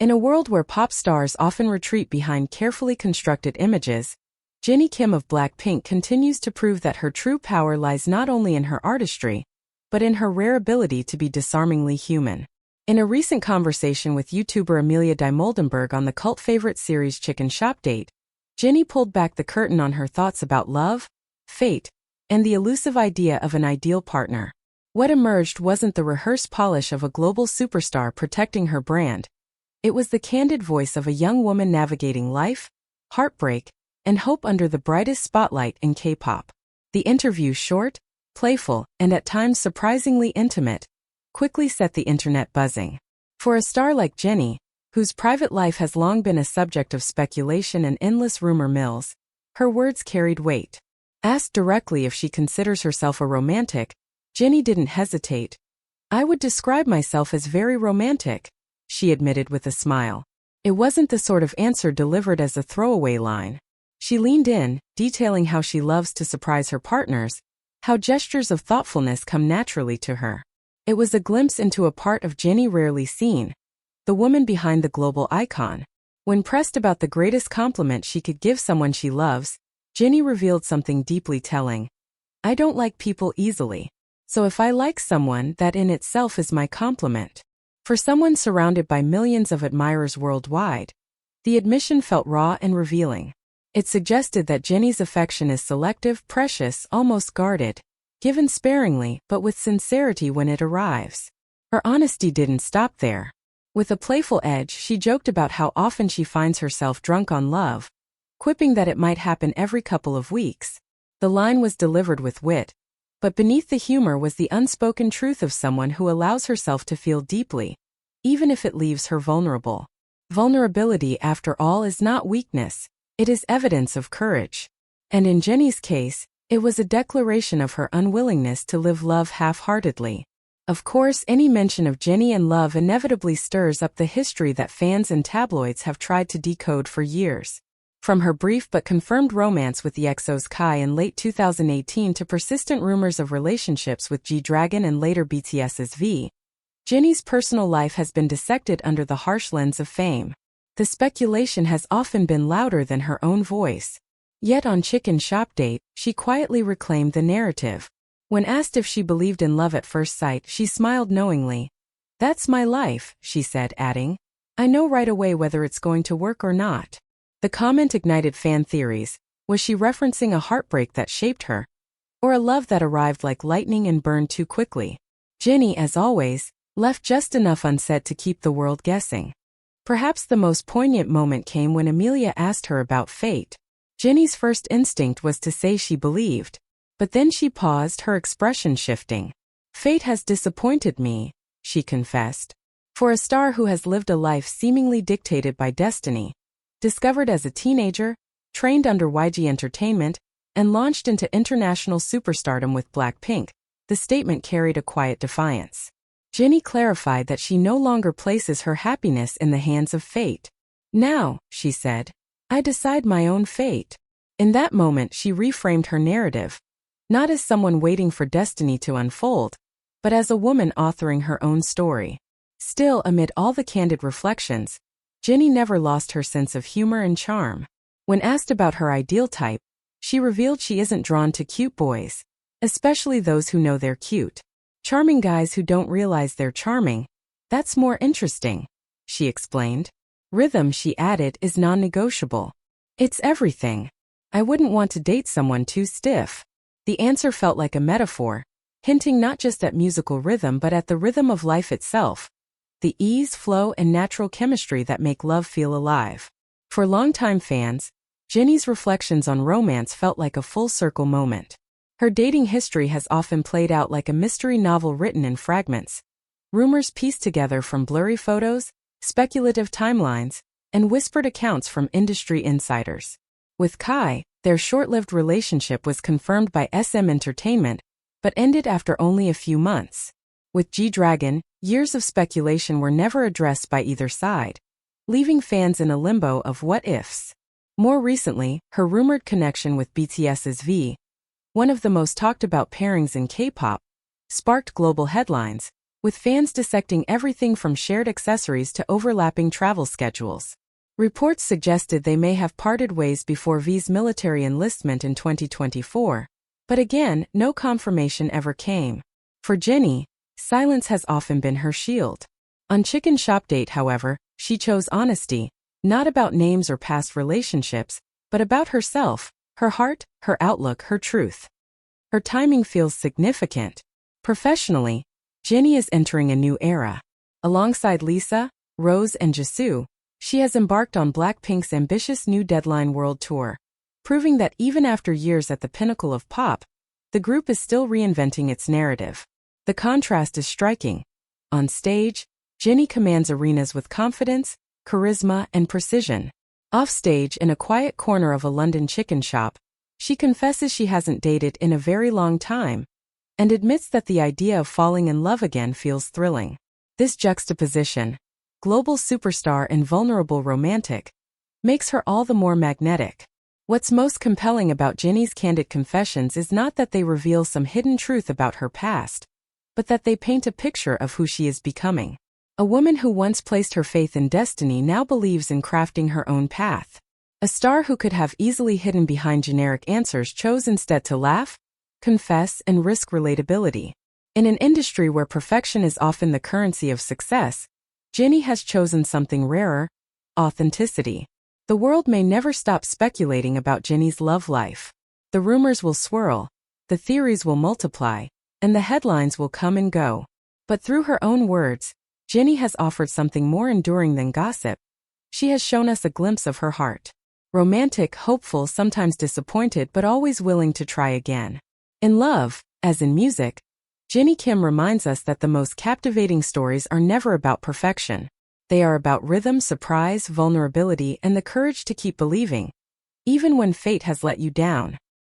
In a world where pop stars often retreat behind carefully constructed images, Jennie of BLACKPINK continues to prove that her true power lies not only in her artistry, but in her rare ability to be disarmingly human. In a recent conversation with YouTuber Amelia Dimoldenberg on the cult favorite series Chicken Shop Date, Jennie pulled back the curtain on her thoughts about love, fate, and the elusive idea of an ideal partner. What emerged wasn't the rehearsed polish of a global superstar protecting her brand. It was the candid voice of a young woman navigating life, heartbreak, and hope under the brightest spotlight in K-pop. The interview, short, playful, and at times surprisingly intimate, quickly set the internet buzzing. For a star like Jennie, whose private life has long been a subject of speculation and endless rumor mills, her words carried weight. Asked directly if she considers herself a romantic, Jennie didn't hesitate. "I would describe myself as very romantic," she admitted with a smile. It wasn't the sort of answer delivered as a throwaway line. She leaned in, detailing how she loves to surprise her partners, how gestures of thoughtfulness come naturally to her. It was a glimpse into a part of Jennie rarely seen, the woman behind the global icon. When pressed about the greatest compliment she could give someone she loves, Jennie revealed something deeply telling. "I don't like people easily. So if I like someone, that in itself is my compliment." For someone surrounded by millions of admirers worldwide, the admission felt raw and revealing. It suggested that Jennie's affection is selective, precious, almost guarded, given sparingly but with sincerity when it arrives. Her honesty didn't stop there. With a playful edge, she joked about how often she finds herself drunk on love, quipping that it might happen every couple of weeks. The line was delivered with wit, but beneath the humor was the unspoken truth of someone who allows herself to feel deeply, even if it leaves her vulnerable. Vulnerability, after all, is not weakness, it is evidence of courage. And in Jennie's case, it was a declaration of her unwillingness to live love half-heartedly. Of course, any mention of Jennie and love inevitably stirs up the history that fans and tabloids have tried to decode for years. From her brief but confirmed romance with the EXO's Kai in late 2018 to persistent rumors of relationships with G-Dragon and later BTS's V, Jennie's personal life has been dissected under the harsh lens of fame. The speculation has often been louder than her own voice. Yet on Chicken Shop Date, she quietly reclaimed the narrative. When asked if she believed in love at first sight, she smiled knowingly. "That's my life," she said, adding, "I know right away whether it's going to work or not." The comment ignited fan theories. Was she referencing a heartbreak that shaped her, or a love that arrived like lightning and burned too quickly? Jennie, as always, left just enough unsaid to keep the world guessing. Perhaps the most poignant moment came when Amelia asked her about fate. Jennie's first instinct was to say she believed, but then she paused, her expression shifting. "Fate has disappointed me," she confessed. For a star who has lived a life seemingly dictated by destiny, discovered as a teenager, trained under YG Entertainment, and launched into international superstardom with BLACKPINK, the statement carried a quiet defiance. Jennie clarified that she no longer places her happiness in the hands of fate. "Now," she said, "I decide my own fate." In that moment, she reframed her narrative, not as someone waiting for destiny to unfold, but as a woman authoring her own story. Still, amid all the candid reflections, Jennie never lost her sense of humor and charm. When asked about her ideal type, she revealed she isn't drawn to cute boys, especially those who know they're cute. "Charming guys who don't realize they're charming, that's more interesting," she explained. Rhythm, she added, is non-negotiable. "It's everything. I wouldn't want to date someone too stiff." The answer felt like a metaphor, hinting not just at musical rhythm but at the rhythm of life itself, the ease, flow, and natural chemistry that make love feel alive. For longtime fans, Jennie's reflections on romance felt like a full-circle moment. Her dating history has often played out like a mystery novel written in fragments, rumors pieced together from blurry photos, speculative timelines, and whispered accounts from industry insiders. With Kai, their short-lived relationship was confirmed by SM Entertainment, but ended after only a few months. With G-Dragon, years of speculation were never addressed by either side, leaving fans in a limbo of what-ifs. More recently, her rumored connection with BTS's V, one of the most talked-about pairings in K-pop, sparked global headlines, with fans dissecting everything from shared accessories to overlapping travel schedules. Reports suggested they may have parted ways before V's military enlistment in 2024, but again, no confirmation ever came. For Jennie, silence has often been her shield. On Chicken Shop Date, however, she chose honesty, not about names or past relationships, but about herself, her heart, her outlook, her truth. Her timing feels significant. Professionally, Jennie is entering a new era. Alongside Lisa, Rose, and Jisoo, she has embarked on BLACKPINK's ambitious new Deadline World Tour, proving that even after years at the pinnacle of pop, the group is still reinventing its narrative. The contrast is striking. On stage, Jennie commands arenas with confidence, charisma, and precision. Offstage, in a quiet corner of a London chicken shop, she confesses she hasn't dated in a very long time, and admits that the idea of falling in love again feels thrilling. This juxtaposition, global superstar and vulnerable romantic, makes her all the more magnetic. What's most compelling about Jennie's candid confessions is not that they reveal some hidden truth about her past, but that they paint a picture of who she is becoming. A woman who once placed her faith in destiny now believes in crafting her own path. A star who could have easily hidden behind generic answers chose instead to laugh, confess, and risk relatability. In an industry where perfection is often the currency of success, Jennie has chosen something rarer: authenticity. The world may never stop speculating about Jennie's love life. The rumors will swirl, the theories will multiply, and the headlines will come and go. But through her own words, Jennie has offered something more enduring than gossip. She has shown us a glimpse of her heart. Romantic, hopeful, sometimes disappointed, but always willing to try again. In love, as in music, Jennie Kim reminds us that the most captivating stories are never about perfection. They are about rhythm, surprise, vulnerability, and the courage to keep believing, even when fate has let you down.